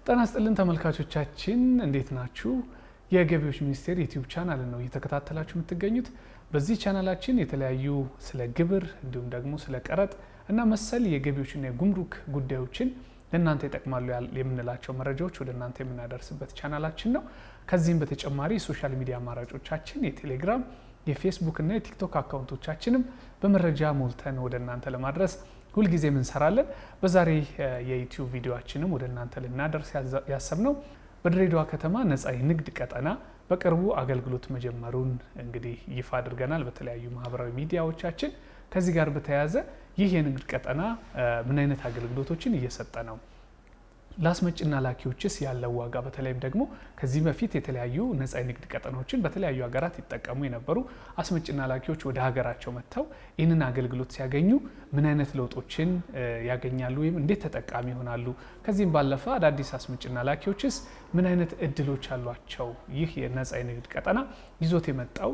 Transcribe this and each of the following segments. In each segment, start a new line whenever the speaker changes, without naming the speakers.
ጤና ይስጥልን ተመልካቾቻችን እንዴት ናችሁ? የገቢዎች ሚኒስቴር ዩቲዩብ ቻናል ነው እየተከታተላችሁ የምትገኙት። በዚህ ቻናላችን የተለያዩ ስለ ግብር እንዲሁም ደግሞ ስለ ቀረጥ እና መሰል የገቢዎችና የጉምሩክ ጉዳዮችን ለእናንተ ይጠቅማሉ የምንላቸው መረጃዎች ወደ እናንተ የምናደርስበት ቻናላችን ነው። ከዚህም በተጨማሪ ሶሻል ሚዲያ አማራጮቻችን የቴሌግራም፣ የፌስቡክ እና የቲክቶክ አካውንቶቻችንም በመረጃ ሞልተን ወደ እናንተ ለማድረስ ሁልጊዜም እንሰራለን። በዛሬ የዩቲዩብ ቪዲዮአችንም ወደ እናንተ ልናደርስ ያሰብነው በድሬዳዋ ከተማ ነፃ የንግድ ቀጠና በቅርቡ አገልግሎት መጀመሩን እንግዲህ ይፋ አድርገናል በተለያዩ ማህበራዊ ሚዲያዎቻችን። ከዚህ ጋር በተያያዘ ይህ የንግድ ቀጠና ምን አይነት አገልግሎቶችን እየሰጠ ነው? ለአስመጭና ላኪዎችስ ያለው ዋጋ፣ በተለይም ደግሞ ከዚህ በፊት የተለያዩ ነፃ የንግድ ቀጠናዎችን በተለያዩ ሀገራት ይጠቀሙ የነበሩ አስመጭና ላኪዎች ወደ ሀገራቸው መጥተው ይህንን አገልግሎት ሲያገኙ ምን አይነት ለውጦችን ያገኛሉ ወይም እንዴት ተጠቃሚ ይሆናሉ? ከዚህም ባለፈ አዳዲስ አስመጭና ላኪዎችስ ምን አይነት እድሎች አሏቸው? ይህ የነፃ የንግድ ቀጠና ይዞት የመጣው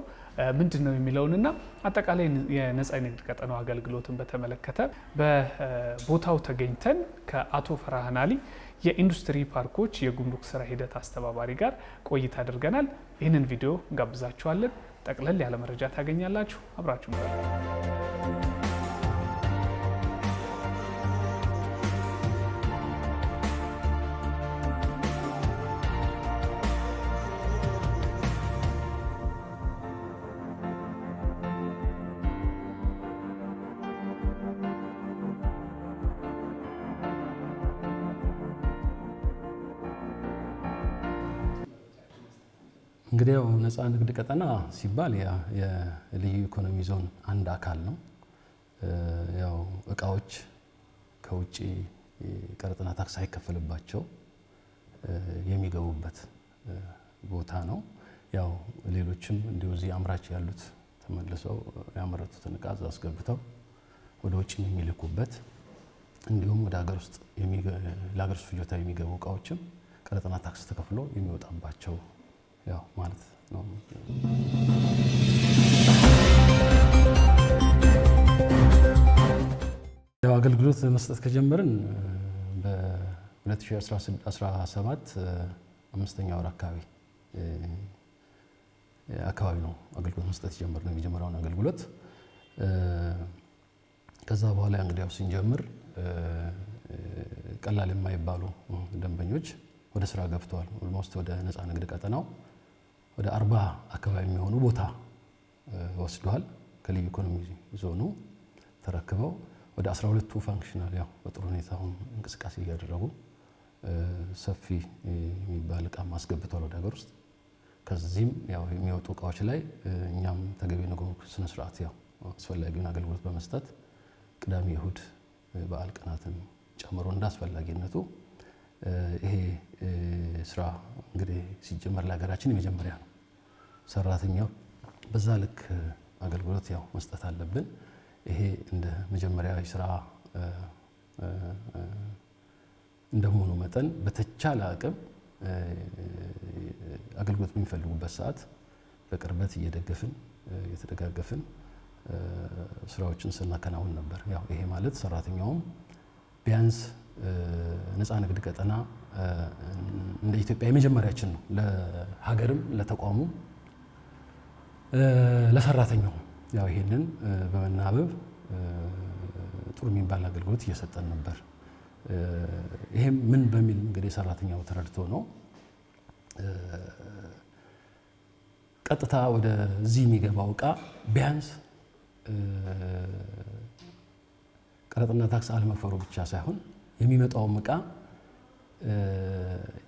ምንድን ነው የሚለውንና አጠቃላይ የነፃ የንግድ ቀጠናው አገልግሎትን በተመለከተ በቦታው ተገኝተን ከአቶ ፈርሃን አሊ የኢንዱስትሪ ፓርኮች የጉምሩክ ስራ ሂደት አስተባባሪ ጋር ቆይታ አድርገናል። ይህንን ቪዲዮ ጋብዛችኋለን። ጠቅለል ያለ መረጃ ታገኛላችሁ። አብራችሁ
እንግዲህ ነፃ ንግድ ቀጠና ሲባል የልዩ ኢኮኖሚ ዞን አንድ አካል ነው። ያው እቃዎች ከውጪ ቀረጥና ታክስ ሳይከፈልባቸው የሚገቡበት ቦታ ነው። ያው ሌሎችም እንደው እዚህ አምራች ያሉት ተመልሰው ያመረቱትን እቃ አስገብተው ወደ ውጭ የሚልኩበት፣ እንዲሁም ወደ ሀገር ውስጥ ለሀገር ውስጥ ፍጆታ የሚገቡ እቃዎችም ቀረጥና ታክስ ተከፍሎ የሚወጣባቸው ያው ማለት ነው። ያው አገልግሎት መስጠት ከጀመርን በ2017 አምስተኛ ወር አካባቢ ነው አገልግሎት መስጠት የጀመርነው የመጀመሪያውን አገልግሎት። ከዛ በኋላ እንግዲህ ያው ስንጀምር ቀላል የማይባሉ ደንበኞች ወደ ስራ ገብተዋል። ኦልሞስት ወደ ነፃ ንግድ ቀጠናው ወደ 40 አካባቢ የሚሆኑ ቦታ ወስደዋል። ከልዩ ኢኮኖሚ ዞኑ ተረክበው ወደ 12ቱ ፋንክሽናል ያው በጥሩ ሁኔታ እንቅስቃሴ እያደረጉ ሰፊ የሚባል እቃ ማስገብተዋል ወደ ሀገር ውስጥ። ከዚህም ያው የሚወጡ እቃዎች ላይ እኛም ተገቢ የጉምሩክ ስነ ስርዓት ያው አስፈላጊውን አገልግሎት በመስጠት ቅዳሜ፣ እሁድ፣ በዓል ቀናትን ጨምሮ እንዳስፈላጊነቱ ይሄ ስራ እንግዲህ ሲጀመር ለሀገራችን የመጀመሪያ ነው። ሰራተኛው በዛ ልክ አገልግሎት ያው መስጠት አለብን። ይሄ እንደ መጀመሪያ ስራ እንደመሆኑ መጠን በተቻለ አቅም አገልግሎት በሚፈልጉበት ሰዓት በቅርበት እየደገፍን እየተደጋገፍን ስራዎችን ስናከናውን ነበር። ያው ይሄ ማለት ሰራተኛውም ቢያንስ ነፃ ንግድ ቀጠና እንደ ኢትዮጵያ የመጀመሪያችን ነው። ለሀገርም ለተቋሙም ለሰራተኛው ያው ይሄንን በመናበብ ጥሩ የሚባል አገልግሎት እየሰጠን ነበር። ይሄም ምን በሚል እንግዲህ ሰራተኛው ተረድቶ ነው ቀጥታ ወደዚህ የሚገባው እቃ ቢያንስ ቀረጥና ታክስ አለመክፈሉ ብቻ ሳይሆን የሚመጣውም እቃ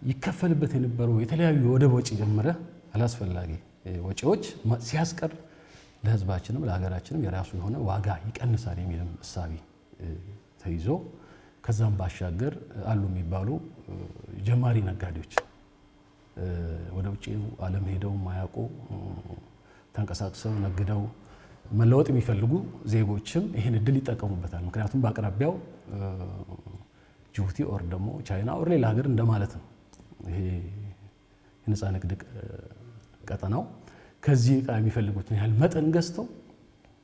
ይከፈልበት የነበረው የተለያዩ ወደብ ወጪ ጀምረ አላስፈላጊ ወጪዎች ሲያስቀር ለሕዝባችንም ለሀገራችንም የራሱ የሆነ ዋጋ ይቀንሳል የሚልም እሳቤ ተይዞ ከዛም ባሻገር አሉ የሚባሉ ጀማሪ ነጋዴዎች ወደ ውጪ ዓለም ሄደው ማያውቁ ተንቀሳቅሰው ነግደው መለወጥ የሚፈልጉ ዜጎችም ይህን እድል ይጠቀሙበታል። ምክንያቱም በአቅራቢያው ጅቡቲ ኦር ደግሞ ቻይና ኦር ሌላ ሀገር እንደማለት ነው። ይሄ የነፃ ንግድ ቀጠናው ከዚህ እቃ የሚፈልጉትን ያህል መጠን ገዝተው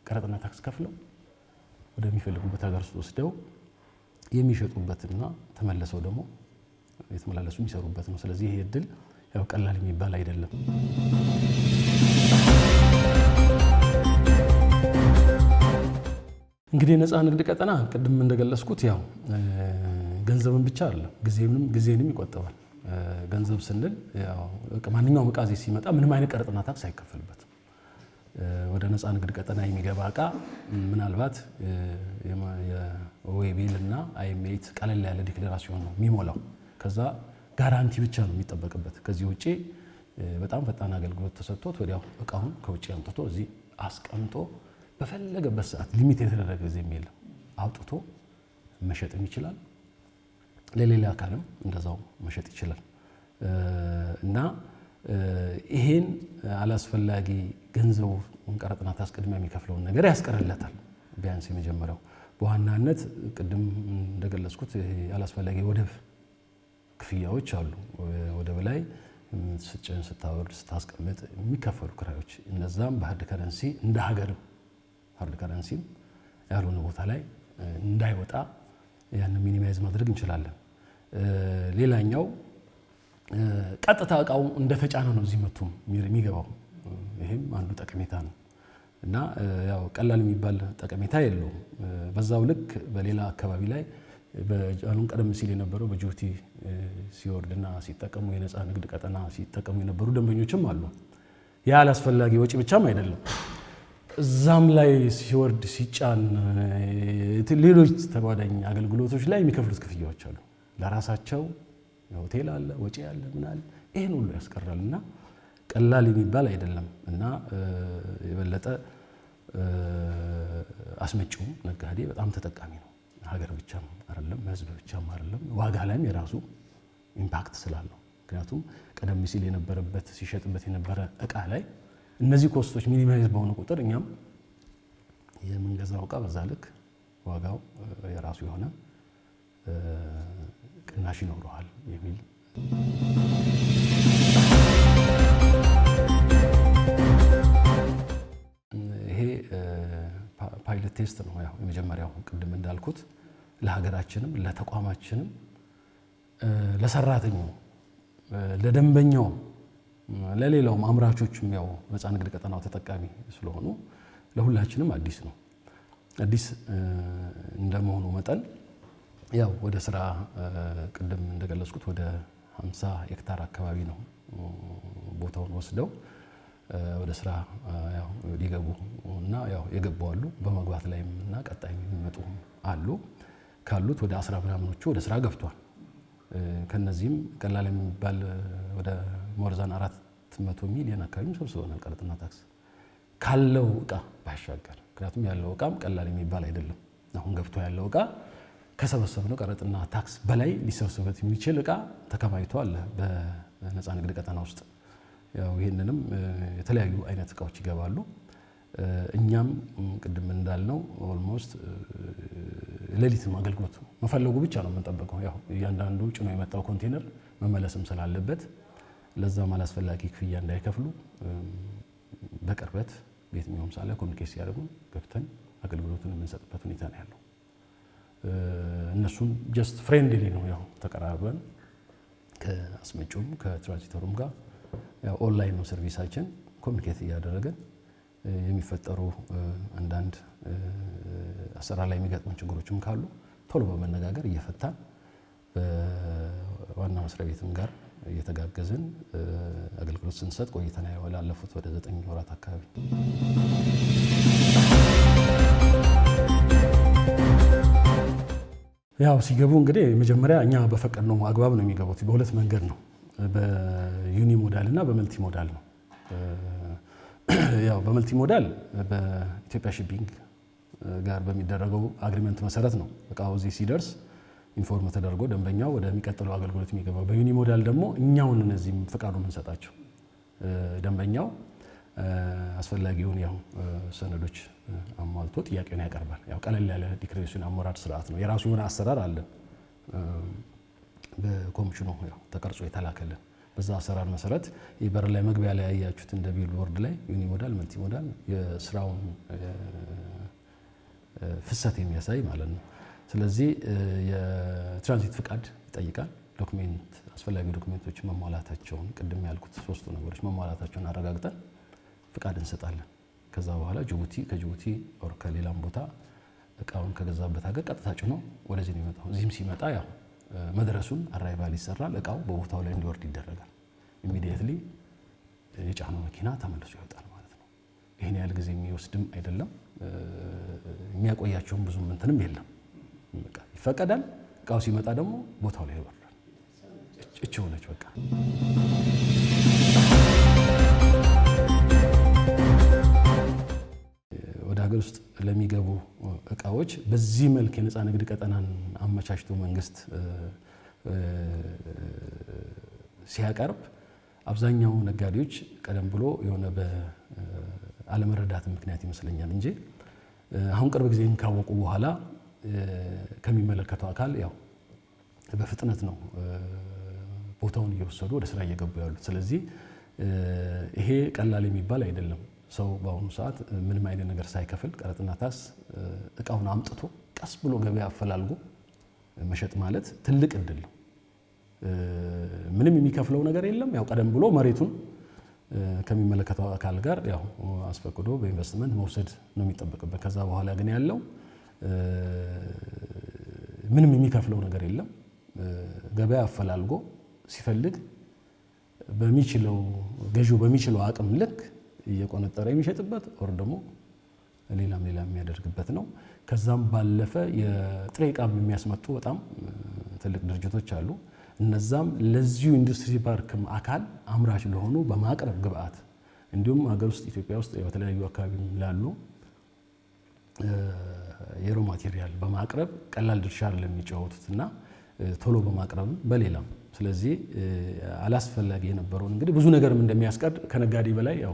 ቀረጥና ታክስ ከፍለው ወደሚፈልጉበት ሀገር ውስጥ ወስደው የሚሸጡበትና ተመለሰው ደግሞ የተመላለሱ የሚሰሩበት ነው። ስለዚህ ይሄ እድል ያው ቀላል የሚባል አይደለም። እንግዲህ ነፃ ንግድ ቀጠና ቅድም እንደገለጽኩት ያው ገንዘብን ብቻ አይደለም ጊዜንም ይቆጥባል። ገንዘብ ስንል ያው ማንኛውም ዕቃ ሲመጣ ምንም አይነት ቀረጥና ታክስ አይከፈልበትም። ወደ ነፃ ንግድ ቀጠና የሚገባ ዕቃ ምናልባት የዌቢል እና አይኤምኤት ቀለል ያለ ዲክሌራሲዮን ነው የሚሞላው። ከዛ ጋራንቲ ብቻ ነው የሚጠበቅበት። ከዚህ ውጪ በጣም ፈጣን አገልግሎት ተሰጥቶት ወዲያው ዕቃውን ከውጪ አምጥቶ እዚህ አስቀምጦ በፈለገበት ሰዓት ሊሚት የተደረገ ጊዜም የለም አውጥቶ መሸጥም ይችላል። ለሌላ አካልም እንደዛው መሸጥ ይችላል። እና ይሄን አላስፈላጊ ገንዘቡ ቀረጥና ታክስ ቅድሚያ የሚከፍለውን ነገር ያስቀርለታል። ቢያንስ የመጀመሪያው በዋናነት ቅድም እንደገለጽኩት አላስፈላጊ ወደብ ክፍያዎች አሉ። ወደብ ላይ ስጭን ስታወርድ ስታስቀምጥ የሚከፈሉ ክራዮች እነዛም በሃርድ ከረንሲ እንደ ሀገር ሃርድ ከረንሲም ያልሆነ ቦታ ላይ እንዳይወጣ ያን ሚኒማይዝ ማድረግ እንችላለን። ሌላኛው ቀጥታ ዕቃው እንደተጫነ ነው እዚህ መጥቶ የሚገባው። ይሄም አንዱ ጠቀሜታ ነው እና ያው ቀላል የሚባል ጠቀሜታ የለውም። በዛው ልክ በሌላ አካባቢ ላይ በጃኑን ቀደም ሲል የነበረው በጅቡቲ ሲወርድና ሲጠቀሙ የነፃ ንግድ ቀጠና ሲጠቀሙ የነበሩ ደንበኞችም አሉ። ያ አላስፈላጊ ወጪ ብቻም አይደለም፣ እዛም ላይ ሲወርድ ሲጫን ሌሎች ተጓዳኝ አገልግሎቶች ላይ የሚከፍሉት ክፍያዎች አሉ። ለራሳቸው ሆቴል አለ፣ ወጪ አለ፣ ምን አለ፣ ይሄን ሁሉ ያስቀራልና ቀላል የሚባል አይደለም እና የበለጠ አስመጪው ነጋዴ በጣም ተጠቃሚ ነው። ሀገር ብቻም አይደለም፣ ህዝብ ብቻም አይደለም፣ ዋጋ ላይም የራሱ ኢምፓክት ስላለው። ምክንያቱም ቀደም ሲል የነበረበት ሲሸጥበት የነበረ ዕቃ ላይ እነዚህ ኮስቶች ሚኒማይዝ በሆነ ቁጥር እኛም የምንገዛው ዕቃ በዛ ልክ ዋጋው የራሱ የሆነ ቅናሽ ይኖረዋል የሚል ይሄ ፓይለት ቴስት ነው። ያው የመጀመሪያው ቅድም እንዳልኩት ለሀገራችንም ለተቋማችንም ለሰራተኛው ለደንበኛው ለሌላውም አምራቾችም ያው ነፃ ንግድ ቀጠናው ተጠቃሚ ስለሆኑ ለሁላችንም አዲስ ነው። አዲስ እንደመሆኑ መጠን ያው ወደ ስራ ቅድም እንደገለጽኩት ወደ 50 ሄክታር አካባቢ ነው ቦታውን ወስደው ወደ ስራ ያው ሊገቡ እና ያው የገቡ አሉ፣ በመግባት ላይም እና ቀጣይ የሚመጡ አሉ። ካሉት ወደ 10 ምናምኖቹ ወደ ስራ ገብቷል። ከነዚህም ቀላል የሚባል ወደ ሞርዛን 400 ሚሊዮን አካባቢ ሰብስበናል ቀረጥና ታክስ ካለው ዕቃ ባሻገር። ምክንያቱም ያለው ዕቃም ቀላል የሚባል አይደለም። አሁን ገብቶ ያለው ዕቃ ከሰበሰብነው ቀረጥና ታክስ በላይ ሊሰበሰበት የሚችል ዕቃ ተከማችቶ አለ በነፃ ንግድ ቀጠና ውስጥ። ያው ይሄንንም የተለያዩ አይነት ዕቃዎች ይገባሉ። እኛም ቅድም እንዳልነው ኦልሞስት ሌሊትም አገልግሎት መፈለጉ ብቻ ነው የምንጠብቀው። ያው እያንዳንዱ ጭኖ የመጣው ኮንቴነር መመለስም ስላለበት ለዛም አላስፈላጊ ክፍያ እንዳይከፍሉ በቅርበት በየትኛውም ሳለ ኮሚኒኬት ሲያደርጉ ገብተን አገልግሎቱን የምንሰጥበት ሁኔታ ነው ያለው። እነሱም ጀስት ፍሬንድሊ ነው ያው ተቀራርበን ከአስመጪውም ከትራንዚተሩም ጋር ያው ኦንላይን ነው ሰርቪሳችን ኮሚኒኬት እያደረገን የሚፈጠሩ አንዳንድ አሰራር ላይ የሚገጥሙ ችግሮችም ካሉ ቶሎ በመነጋገር እየፈታን በዋና መስሪያ ቤትም ጋር እየተጋገዝን አገልግሎት ስንሰጥ ቆይተናል ላለፉት ወደ 9 ወራት አካባቢ። ያው ሲገቡ እንግዲህ መጀመሪያ እኛ በፈቀድነው አግባብ ነው የሚገቡት። በሁለት መንገድ ነው፣ በዩኒ ሞዳል እና በመልቲ ሞዳል ነው። ያው በመልቲ ሞዳል በኢትዮጵያ ሺፒንግ ጋር በሚደረገው አግሪመንት መሰረት ነው እቃው እዚህ ሲደርስ ኢንፎርም ተደርጎ ደንበኛው ወደሚቀጥለው አገልግሎት የሚገባው። በዩኒ ሞዳል ደግሞ እኛውን እነዚህም ፈቃዱ የምንሰጣቸው ደንበኛው አስፈላጊውን ያው ሰነዶች አሟልቶ ጥያቄውን ያቀርባል። ያው ቀለል ያለ ዲክሬሽን አሞራድ ስርዓት ነው። የራሱ የሆነ አሰራር አለ በኮሚሽኑ ያው ተቀርጾ የተላከልን። በዛ አሰራር መሰረት የበር ላይ መግቢያ ላይ ያያችሁት እንደ ቢልቦርድ ላይ ዩኒ ሞዳል መልቲ ሞዳል የስራውን ፍሰት የሚያሳይ ማለት ነው። ስለዚህ የትራንዚት ፍቃድ ይጠይቃል ዶክሜንት አስፈላጊ ዶክሜንቶች መሟላታቸውን ቅድም ያልኩት ሶስቱ ነገሮች መሟላታቸውን አረጋግጠን ፍቃድ እንሰጣለን። ከዛ በኋላ ከጅቡቲ ኦር ከሌላም ቦታ እቃውን ከገዛበት ሀገር ቀጥታ ጭኖ ወደዚህ ነው የሚመጣው። እዚህም ሲመጣ ያው መድረሱን አራይቫል ይሰራል። እቃው በቦታው ላይ እንዲወርድ ይደረጋል። ኢሚዲየትሊ የጫነው መኪና ተመልሶ ይወጣል ማለት ነው። ይሄን ያህል ጊዜ የሚወስድም አይደለም። የሚያቆያቸውም ብዙም እንትንም የለም። በቃ ይፈቀዳል። እቃው ሲመጣ ደግሞ ቦታው ላይ ይወርዳል። እቺ ሆነች በቃ። ወደ ሀገር ውስጥ ለሚገቡ እቃዎች በዚህ መልክ የነፃ ንግድ ቀጠናን አመቻችቶ መንግስት ሲያቀርብ አብዛኛው ነጋዴዎች ቀደም ብሎ የሆነ በአለመረዳት ምክንያት ይመስለኛል እንጂ አሁን ቅርብ ጊዜን ካወቁ በኋላ ከሚመለከተው አካል ያው በፍጥነት ነው ቦታውን እየወሰዱ ወደ ስራ እየገቡ ያሉት። ስለዚህ ይሄ ቀላል የሚባል አይደለም። ሰው በአሁኑ ሰዓት ምንም አይነት ነገር ሳይከፍል ቀረጥና ታክስ እቃውን አምጥቶ ቀስ ብሎ ገበያ አፈላልጎ መሸጥ ማለት ትልቅ እድል ነው። ምንም የሚከፍለው ነገር የለም። ያው ቀደም ብሎ መሬቱን ከሚመለከተው አካል ጋር ያው አስፈቅዶ በኢንቨስትመንት መውሰድ ነው የሚጠበቅበት። ከዛ በኋላ ግን ያለው ምንም የሚከፍለው ነገር የለም። ገበያ አፈላልጎ ሲፈልግ በሚችለው ገዢው በሚችለው አቅም ልክ እየቆነጠረ የሚሸጥበት ወር ደግሞ ሌላም የሚያደርግበት ነው። ከዛም ባለፈ የጥሬ ዕቃም የሚያስመጡ በጣም ትልቅ ድርጅቶች አሉ። እነዛም ለዚሁ ኢንዱስትሪ ፓርክም አካል አምራች ለሆኑ በማቅረብ ግብአት እንዲሁም ሀገር ውስጥ ኢትዮጵያ ውስጥ በተለያዩ አካባቢ ላሉ የሮ ማቴሪያል በማቅረብ ቀላል ድርሻ ለሚጫወቱትና ቶሎ በማቅረብ በሌላም ስለዚህ አላስፈላጊ የነበረውን እንግዲህ ብዙ ነገርም እንደሚያስቀር ከነጋዴ በላይ ያው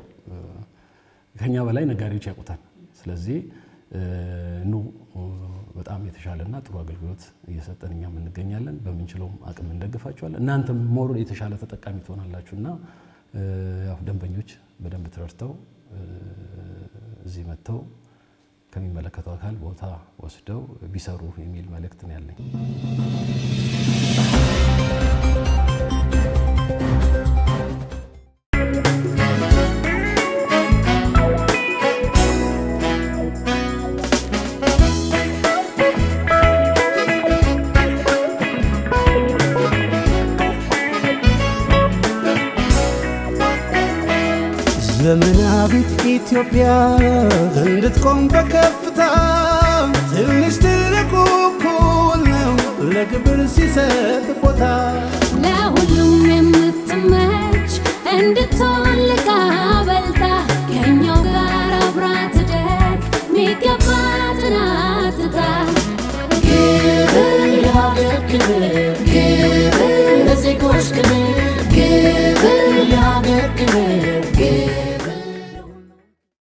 ከኛ በላይ ነጋዴዎች ያውቁታል። ስለዚህ በጣም የተሻለና ጥሩ አገልግሎት እየሰጠን እኛም እንገኛለን። በምንችለው አቅም እንደግፋቸዋለን። እናንተም ሞር የተሻለ ተጠቃሚ ትሆናላችሁና ያው ደንበኞች በደንብ ተረድተው እዚህ መጥተው ከሚመለከተው አካል ቦታ ወስደው ቢሰሩ የሚል መልእክት ነው ያለኝ።
ዘመናዊት ኢትዮጵያ እንድትቆም በከፍታ ትንሽ ትልቁ እኩል ነው ለግብር ሲሰጥ ቦታ
ለሁሉም የምትመች እንድትሆን ልቃ በልጣ ከኛው ጋር አብራ ትደግ ሚገባትን አትጣ።
ግብር የሀገር ክብር፣ ግብር ለዜጎች ክብር፣ ግብር የሀገር ክብር፣ ግብር